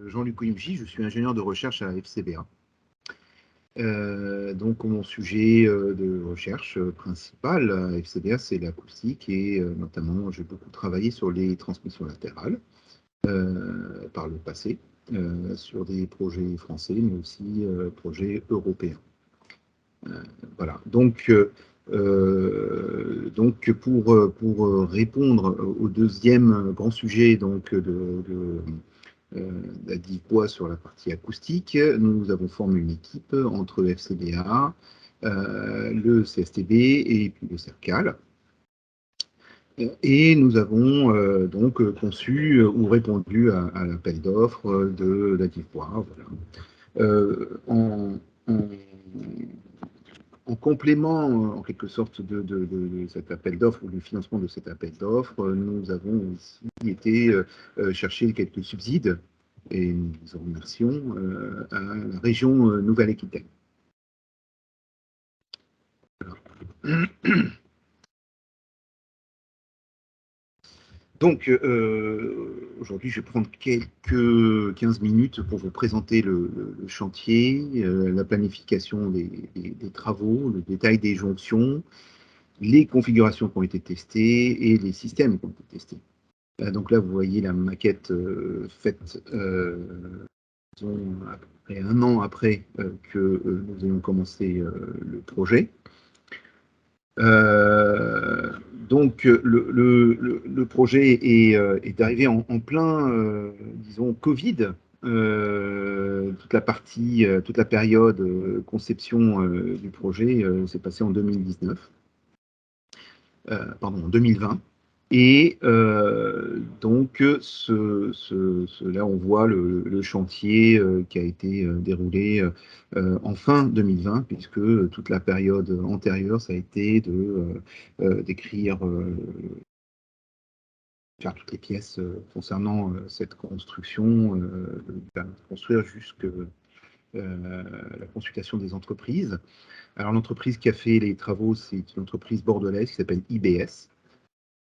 Jean-Luc Oyimji, je suis ingénieur de recherche à FCBA. Donc mon sujet de recherche principal à FCBA, c'est l'acoustique et notamment j'ai beaucoup travaillé sur les transmissions latérales par le passé, sur des projets français mais aussi projets européens. Voilà, donc pour répondre au deuxième grand sujet donc, d'Adivois sur la partie acoustique, nous avons formé une équipe entre FCBA, le CSTB et puis le CERCAL. Et nous avons donc conçu ou répondu à l'appel d'offres de l'Adivois. Voilà. En complément, en quelque sorte, de cet appel d'offres ou du financement de cet appel d'offres, nous avons aussi été chercher quelques subsides et nous en remercions à la région Nouvelle-Aquitaine. Voilà. Donc, aujourd'hui, je vais prendre quelques 15 minutes pour vous présenter le chantier, la planification des travaux, le détail des jonctions, les configurations qui ont été testées et les systèmes qui ont été testés. Donc là, vous voyez la maquette faite après un an après que nous ayons commencé le projet. Donc le projet est arrivé en plein, disons, Covid. Toute la période conception du projet s'est passée en 2019. En 2020. Et donc, là, on voit le chantier qui a été déroulé en fin 2020, puisque toute la période antérieure, ça a été d'écrire, faire toutes les pièces concernant cette construction, de construire jusque la consultation des entreprises. Alors, l'entreprise qui a fait les travaux, c'est une entreprise bordelaise qui s'appelle IBS.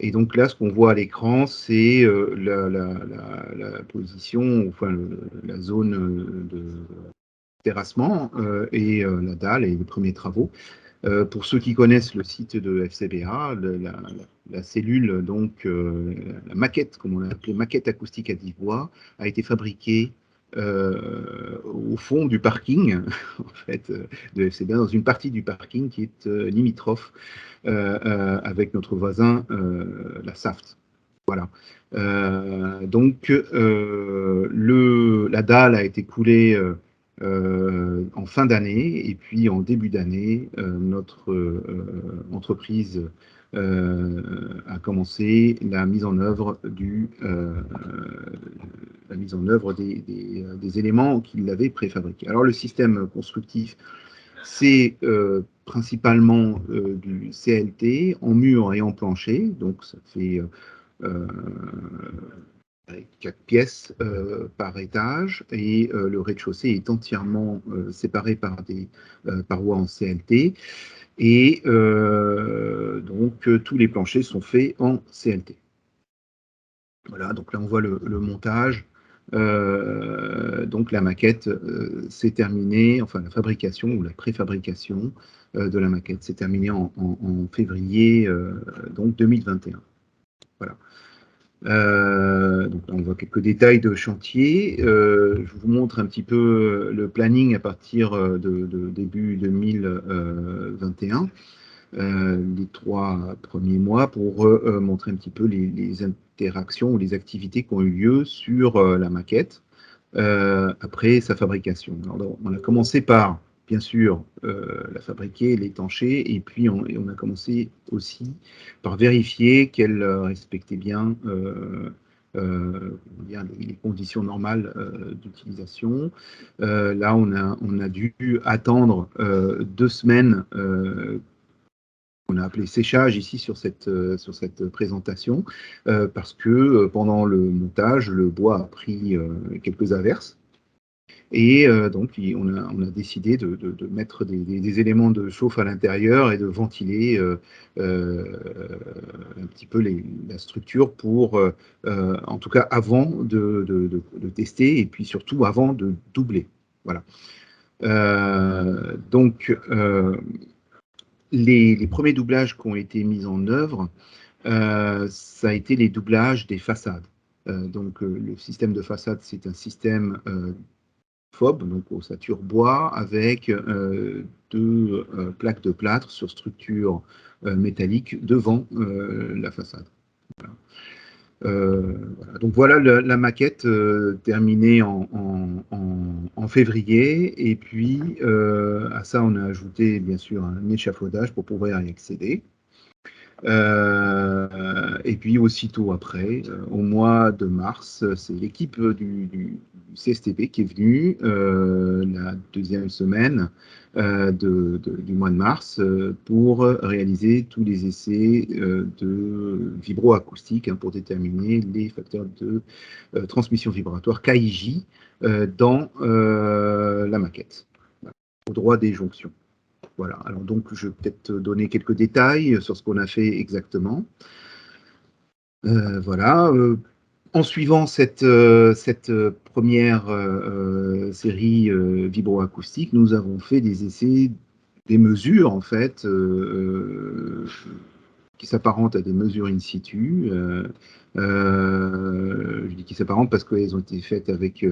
Et donc là, ce qu'on voit à l'écran, c'est la position, enfin la zone de terrassement et la dalle et les premiers travaux. Pour ceux qui connaissent le site de FCBA, la cellule, donc la maquette, comme on l'a appelé, maquette acoustique à 10 voix, a été fabriquée au fond du parking en fait, de FCBA, dans une partie du parking qui est limitrophe avec notre voisin, la SAFT. Voilà. Donc, la dalle a été coulée en fin d'année et puis en début d'année, notre entreprise a commencé la mise en œuvre des éléments qu'il avait préfabriqués. Alors, le système constructif, c'est principalement du CLT en mur et en plancher, donc ça fait 4 pièces par étage, et le rez-de-chaussée est entièrement séparé par des parois en CLT, et donc tous les planchers sont faits en CLT. Voilà, donc là on voit le montage. Donc la maquette s'est terminée, enfin la fabrication ou la préfabrication de la maquette s'est terminée en février donc 2021. Voilà. Donc là, on voit quelques détails de chantier. Je vous montre un petit peu le planning à partir de début 2021. Les 3 premiers mois pour montrer un petit peu les interactions ou les activités qui ont eu lieu sur la maquette après sa fabrication. Alors, on a commencé par, bien sûr, la fabriquer, l'étancher, et puis on a commencé aussi par vérifier qu'elle respectait bien les conditions normales d'utilisation. Là, on a dû attendre 2 semaines qu'on a appelé séchage ici sur cette présentation, parce que pendant le montage, le bois a pris quelques averses. Et donc, on a décidé de mettre des éléments de chauffe à l'intérieur et de ventiler un petit peu la structure pour, en tout cas, avant de tester et puis surtout avant de doubler. Voilà. Donc, les premiers doublages qui ont été mis en œuvre, ça a été les doublages des façades. Donc, le système de façade, c'est un système FOB, donc ossature bois, avec deux plaques de plâtre sur structure métallique devant la façade. Voilà. Voilà. Donc voilà la maquette terminée en février, et puis à ça on a ajouté bien sûr un échafaudage pour pouvoir y accéder. Et puis aussitôt après, au mois de mars, c'est l'équipe du CSTB qui est venue la deuxième semaine du mois de mars pour réaliser tous les essais de vibroacoustique pour déterminer les facteurs de transmission vibratoire KIJ dans la maquette, au droit des jonctions. Voilà, alors donc je vais peut-être donner quelques détails sur ce qu'on a fait exactement. Voilà, en suivant cette première série vibroacoustique, nous avons fait des essais, des mesures en fait, qui s'apparentent à des mesures in situ. Je dis qui s'apparentent parce qu'elles ont été faites avec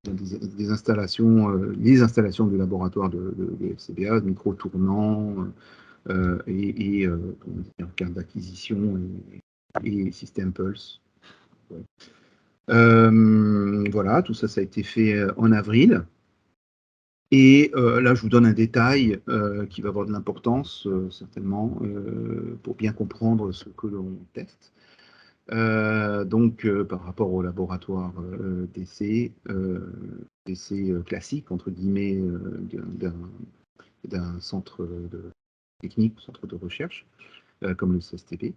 des installations, les installations du laboratoire de FCBA, micro-tournants et carte d'acquisition et système Pulse. Ouais. Voilà, tout ça, ça a été fait en avril. Et là, je vous donne un détail qui va avoir de l'importance, certainement, pour bien comprendre ce que l'on teste. Donc, par rapport au laboratoire d'essai classique, entre guillemets, d'un centre technique, centre de recherche, comme le CSTP,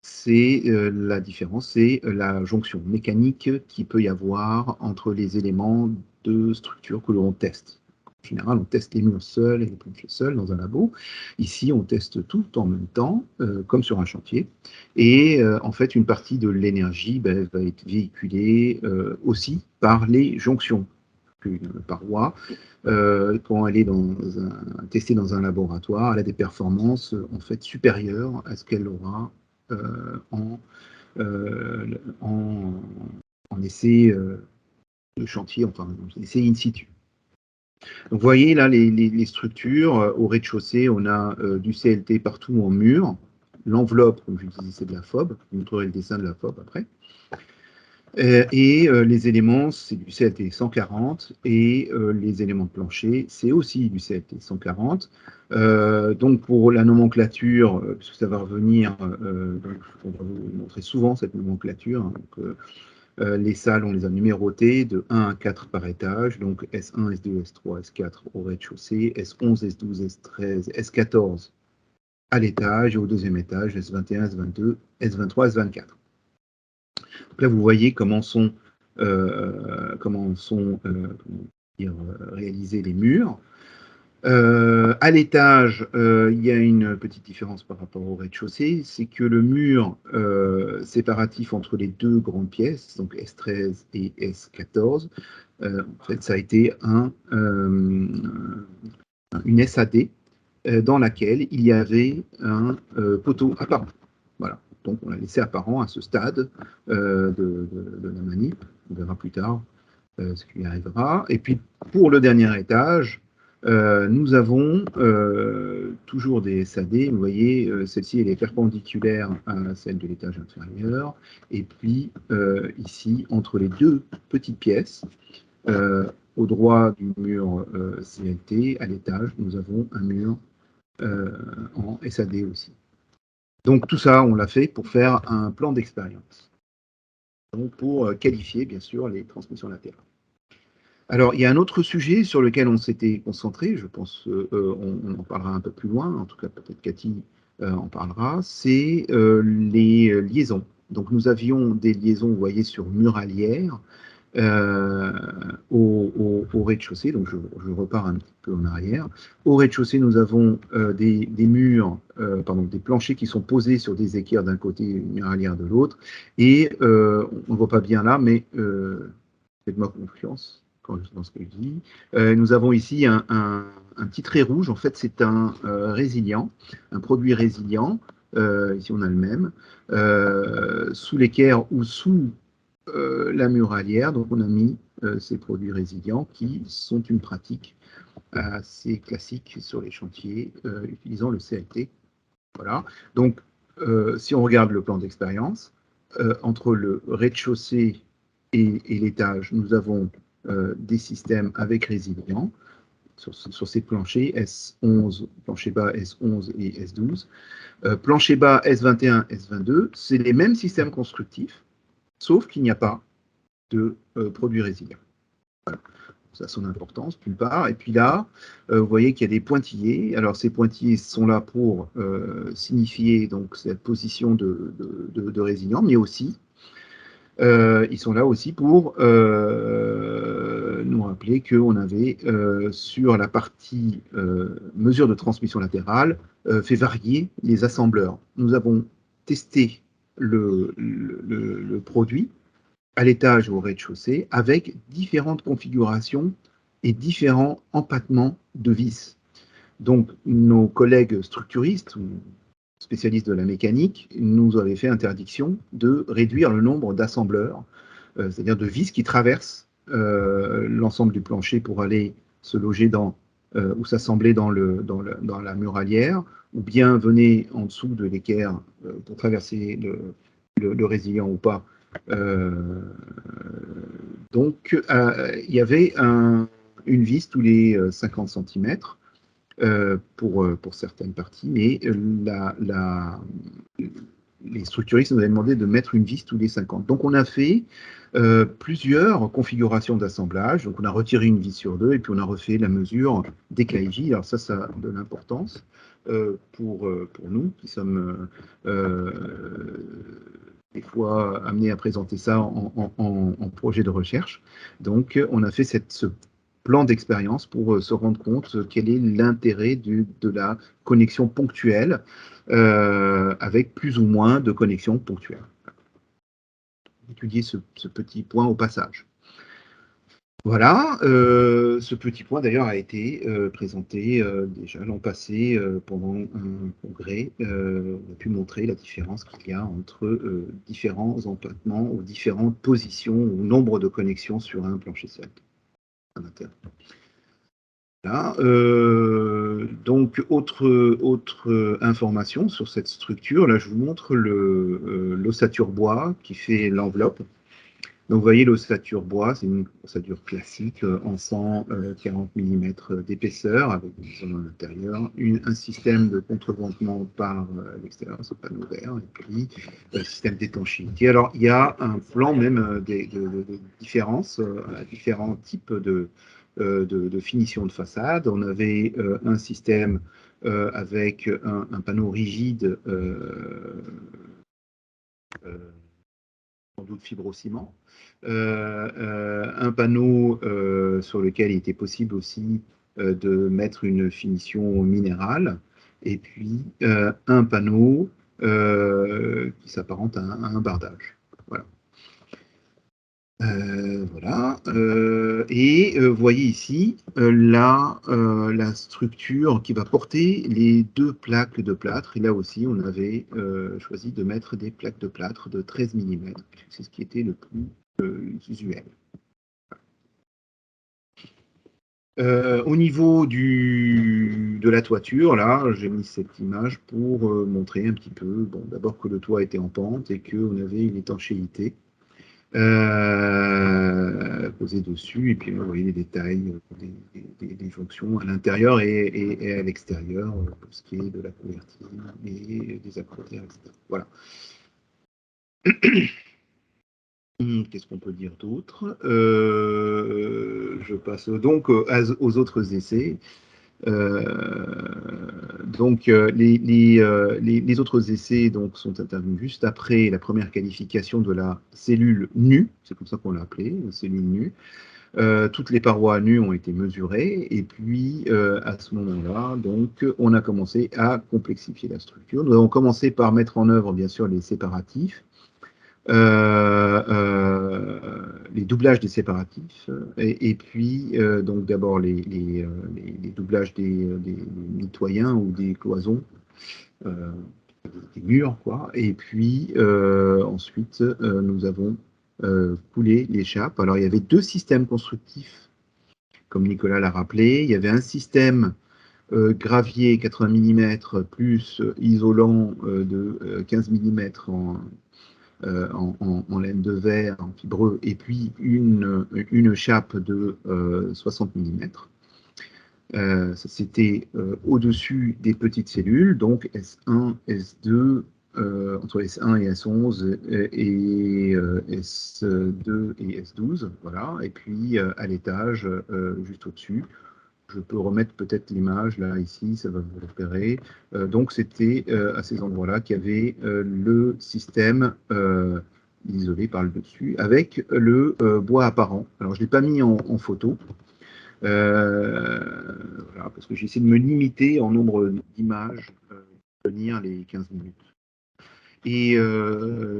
c'est la différence, c'est la jonction mécanique qu'il peut y avoir entre les éléments de structure que l'on teste. En général, on teste les murs seuls et les planchers seuls dans un labo. Ici, on teste tout en même temps, comme sur un chantier. Et en fait, une partie de l'énergie va être véhiculée aussi par les jonctions. Une paroi, quand elle est testée dans un laboratoire, elle a des performances en fait supérieures à ce qu'elle aura en essai de chantier, enfin essai in situ. Donc vous voyez là les structures. Au rez-de-chaussée, on a du CLT partout en mur. L'enveloppe, comme je disais, c'est de la FOB. Je vous montrerai le dessin de la FOB après. Et les éléments, c'est du CLT 140, et les éléments de plancher, c'est aussi du CLT 140. Donc pour la nomenclature, puisque ça va revenir, donc on va vous montrer souvent cette nomenclature. Donc, les salles, on les a numérotées de 1 à 4 par étage, donc S1, S2, S3, S4 au rez-de-chaussée, S11, S12, S13, S14 à l'étage, et au deuxième étage, S21, S22, S23, S24. Donc là, vous voyez comment sont réalisés les murs. À l'étage, il y a une petite différence par rapport au rez-de-chaussée, c'est que le mur séparatif entre les deux grandes pièces, donc S13 et S14, en fait, ça a été une SAD dans laquelle il y avait un poteau apparent. Voilà. Donc on l'a laissé apparent à ce stade de la manip. On verra plus tard ce qui arrivera. Et puis pour le dernier étage, nous avons toujours des SAD. Vous voyez, celle-ci elle est perpendiculaire à celle de l'étage inférieur. Et puis ici, entre les deux petites pièces, au droit du mur CLT, à l'étage, nous avons un mur en SAD aussi. Donc tout ça, on l'a fait pour faire un plan d'expérience. Donc pour qualifier, bien sûr, les transmissions latérales. Alors, il y a un autre sujet sur lequel on s'était concentré, je pense on en parlera un peu plus loin, en tout cas peut-être Cathy en parlera, c'est les liaisons. Donc nous avions des liaisons, vous voyez, sur muralière, au rez-de-chaussée. Donc je repars un petit peu en arrière. Au rez-de-chaussée, nous avons des murs, des planchers qui sont posés sur des équerres d'un côté et une muralière de l'autre. Et on ne voit pas bien là, mais faites-moi confiance dans ce que je dis. Nous avons ici un petit trait rouge. En fait, c'est un résilient, un produit résilient. Ici, on a le même. Sous l'équerre ou sous la muralière. Donc, on a mis ces produits résilients qui sont une pratique assez classique sur les chantiers utilisant le CLT. Voilà. Donc, si on regarde le plan d'expérience, entre le rez-de-chaussée et l'étage, nous avons des systèmes avec résilients sur ces planchers S11, plancher bas S11 et S12. Plancher bas S21, S22, c'est les mêmes systèmes constructifs, sauf qu'il n'y a pas de produits résilients. Voilà. Ça a son importance, d'une part. Et puis là, vous voyez qu'il y a des pointillés. Alors, ces pointillés sont là pour signifier donc, cette position de résilient, mais aussi, ils sont là aussi pour nous rappeler qu'on avait, sur la partie mesure de transmission latérale, fait varier les assembleurs. Nous avons testé le produit à l'étage ou au rez-de-chaussée avec différentes configurations et différents empattements de vis. Donc, nos collègues structuristes ou spécialistes de la mécanique nous avaient fait interdiction de réduire le nombre d'assembleurs, c'est-à-dire de vis qui traversent l'ensemble du plancher pour aller se loger dans ou s'assembler dans la muralière, ou bien venir en dessous de l'équerre pour traverser le résilient ou pas. Donc, il y avait une vis tous les 50 cm pour certaines parties, mais les structuristes nous avaient demandé de mettre une vis tous les 50. Donc, on a fait plusieurs configurations d'assemblage. Donc, on a retiré une vis sur deux et puis on a refait la mesure des KIJ. Alors, ça a de l'importance pour nous qui sommes des fois amenés à présenter ça en projet de recherche. Donc, on a fait ce plan d'expérience pour se rendre compte quel est l'intérêt de la connexion ponctuelle avec plus ou moins de connexions ponctuelles. Étudier ce petit point au passage. Voilà, ce petit point d'ailleurs a été présenté déjà l'an passé pendant un congrès. On a pu montrer la différence qu'il y a entre différents empattements ou différentes positions ou nombre de connexions sur un plancher CLT. Voilà, donc, autre information sur cette structure, là je vous montre l'ossature bois qui fait l'enveloppe. Donc, vous voyez, l'ossature bois, c'est une ossature classique en 140 mm d'épaisseur, avec disons, à l'intérieur un système de contreventement par l'extérieur, ce panneau vert, et puis un système d'étanchéité. Alors, il y a un plan même de différence à différents types de finition de façade. On avait un système avec un panneau rigide sans doute fibrociment, un panneau sur lequel il était possible aussi de mettre une finition minérale, et puis un panneau qui s'apparente à un bardage. Voilà. Voilà. Et vous voyez ici la structure qui va porter les deux plaques de plâtre. Et là aussi, on avait choisi de mettre des plaques de plâtre de 13 mm. C'est ce qui était le plus usuel. Au niveau de la toiture, là, j'ai mis cette image pour montrer un petit peu, bon, d'abord que le toit était en pente et qu'on avait une étanchéité posé dessus, et puis vous voyez les détails des fonctions à l'intérieur et à l'extérieur, pour ce qui est de la couverture et des acrotères, etc. Voilà. Qu'est-ce qu'on peut dire d'autre? Je passe donc aux autres essais de Donc, les autres essais donc, sont intervenus juste après la première qualification de la cellule nue, c'est comme ça qu'on l'a appelée, la cellule nue. Toutes les parois nues ont été mesurées, et puis à ce moment-là, donc, on a commencé à complexifier la structure. Nous avons commencé par mettre en œuvre, bien sûr, les séparatifs, les doublages des séparatifs, et puis donc d'abord les doublages des mitoyens ou des cloisons, des murs, quoi. Et puis ensuite, nous avons coulé les chappes. Alors il y avait deux systèmes constructifs, comme Nicolas l'a rappelé. Il y avait un système gravier 80 mm plus isolant de 15 mm en laine de verre, en fibreux, et puis une chape de 60 mm. Ça, c'était au-dessus des petites cellules, donc S1, S2, entre S1 et S11, et S2 et S12, voilà, et puis à l'étage, juste au-dessus. Je peux remettre peut-être l'image, là, ici, ça va vous repérer. Donc, c'était à ces endroits-là qu'il y avait le système isolé par le dessus, avec le bois apparent. Alors, je ne l'ai pas mis en photo, voilà, parce que j'essaie de me limiter en nombre d'images, tenir les 15 minutes. Et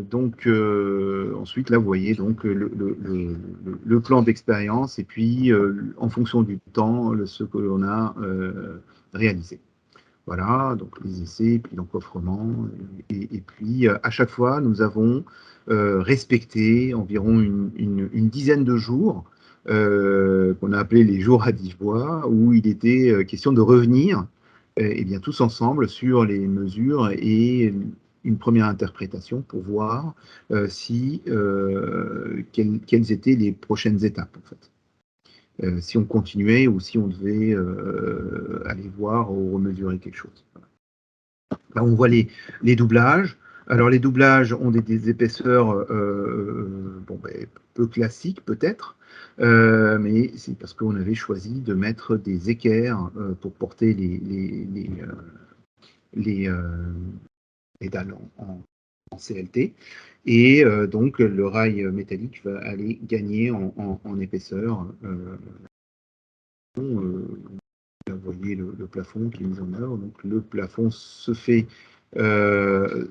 donc, ensuite, là, vous voyez donc, le plan d'expérience et puis, en fonction du temps, ce que l'on a réalisé. Voilà, donc les essais, puis l'encofrement. Et puis, à chaque fois, nous avons respecté environ une dizaine de jours qu'on a appelé les jours à 10 bois, où il était question de revenir et bien, tous ensemble sur les mesures et une première interprétation pour voir quelles étaient les prochaines étapes, en fait. Si on continuait ou si on devait aller voir ou remesurer quelque chose. Voilà. Là, on voit les doublages. Alors, les doublages ont des épaisseurs bon, ben, peu classiques, peut-être, mais c'est parce qu'on avait choisi de mettre des équerres pour porter les dalles en CLT. Et donc, le rail métallique va aller gagner en épaisseur. Là, vous voyez le plafond qui est mis en œuvre. Donc, le plafond se fait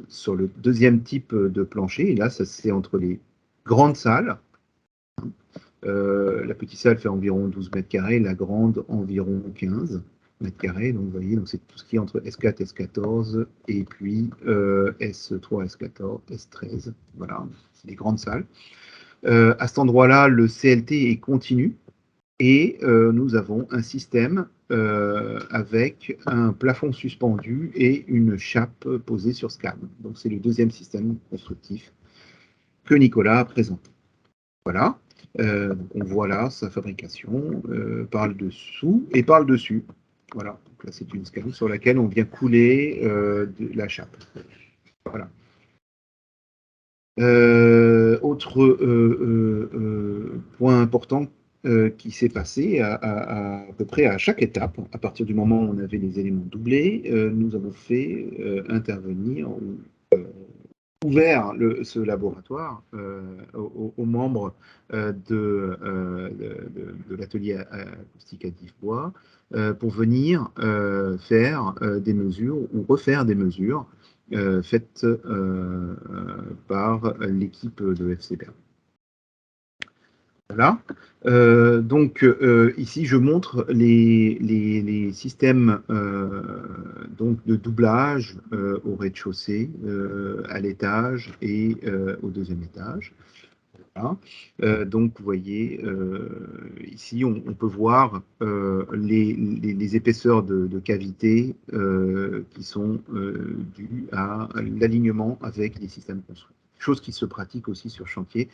sur le deuxième type de plancher. Et là, ça c'est entre les grandes salles. La petite salle fait environ 12 mètres carrés, la grande environ 15 mètres carrés. Donc, vous voyez, donc c'est tout ce qui est entre S4, S14 et puis S3, S14, S13. Voilà, c'est des grandes salles. À cet endroit-là, le CLT est continu. Et nous avons un système avec un plafond suspendu et une chape posée sur scam. Donc c'est le deuxième système constructif que Nicolas a présenté. Voilà. Donc on voit là sa fabrication par le dessous et par le dessus. Voilà. Donc là c'est une scam sur laquelle on vient couler la chape. Voilà. Autre point important qui s'est passé à peu près à chaque étape, à partir du moment où on avait les éléments doublés, nous avons fait intervenir, ouvert ce laboratoire aux membres de l'atelier acoustique à Dives-Bois pour venir faire des mesures ou refaire des mesures faites par l'équipe de FC Berlin. Voilà. Donc ici, je montre les systèmes donc de doublage au rez-de-chaussée, à l'étage et au deuxième étage. Voilà. Donc, vous voyez, ici, on peut voir les épaisseurs de cavité qui sont dues à l'alignement avec les systèmes construits. Chose qui se pratique aussi sur chantier.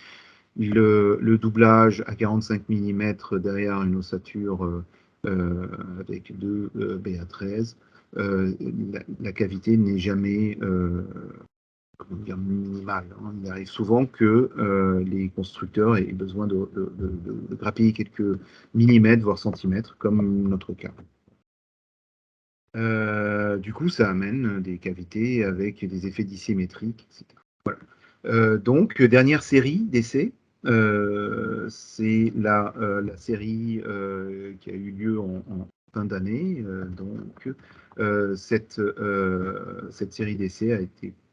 Le doublage à 45 mm derrière une ossature avec deux BA13, la cavité n'est jamais minimale. Hein. Il arrive souvent que les constructeurs aient besoin de grappiller quelques millimètres, voire centimètres, comme notre cas. Du coup, ça amène des cavités avec des effets dissymétriques, etc. Donc, dernière série d'essais, c'est la série qui a eu lieu en fin d'année. Cette série d'essais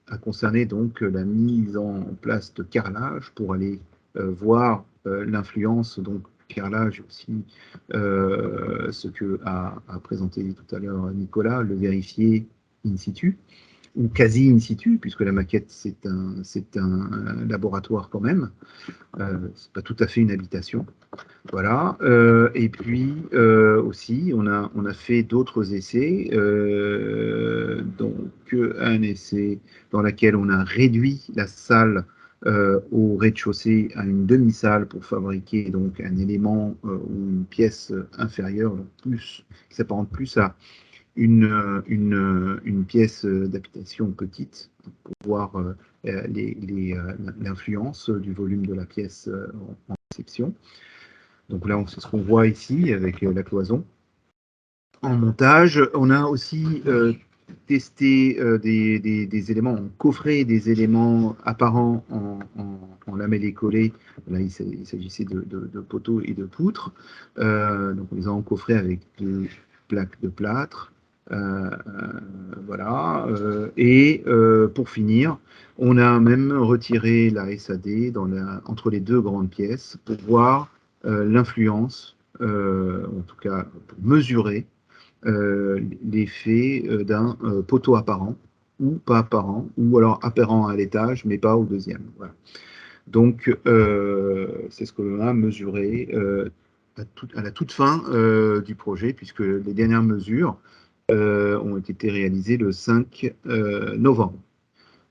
a concerné donc la mise en place de carrelage pour aller voir l'influence donc carrelage aussi ce que a présenté tout à l'heure Nicolas, le vérifier in situ ou quasi in situ, puisque la maquette, c'est un laboratoire quand même. C'est pas tout à fait une habitation. Voilà. Et puis aussi, on a fait d'autres essais. Donc, un essai dans lequel on a réduit la salle au rez-de-chaussée à une demi-salle pour fabriquer donc un élément ou une pièce inférieure, plus, qui s'apparente plus à une pièce d'habitation petite pour voir l'influence du volume de la pièce en section. Donc là, c'est ce qu'on voit ici avec la cloison. En montage, on a aussi testé des éléments en coffret, des éléments apparents en lamellé collé. Là, il s'agissait de poteaux et de poutres. Donc, on les a encoffrés avec deux plaques de plâtre. Voilà. Et pour finir, on a même retiré la SAD entre les deux grandes pièces pour voir l'influence, en tout cas pour mesurer l'effet d'un poteau apparent ou pas apparent, ou alors apparent à l'étage, mais pas au deuxième. Voilà. Donc, c'est ce que l'on a mesuré à la toute fin du projet, puisque les dernières mesures ont été réalisées le 5 novembre.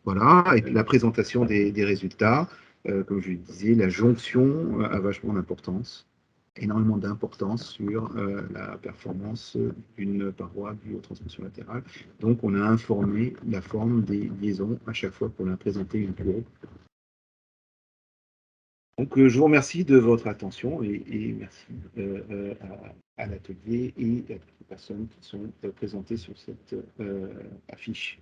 Voilà, et la présentation des résultats, comme je le disais, la jonction a vachement d'importance, énormément d'importance sur la performance d'une paroi biotransmission latérale. Donc, on a informé la forme des liaisons à chaque fois qu'on a présenté une courbe. Donc, je vous remercie de votre attention et merci à l'atelier et à toutes les personnes qui sont présentées sur cette affiche.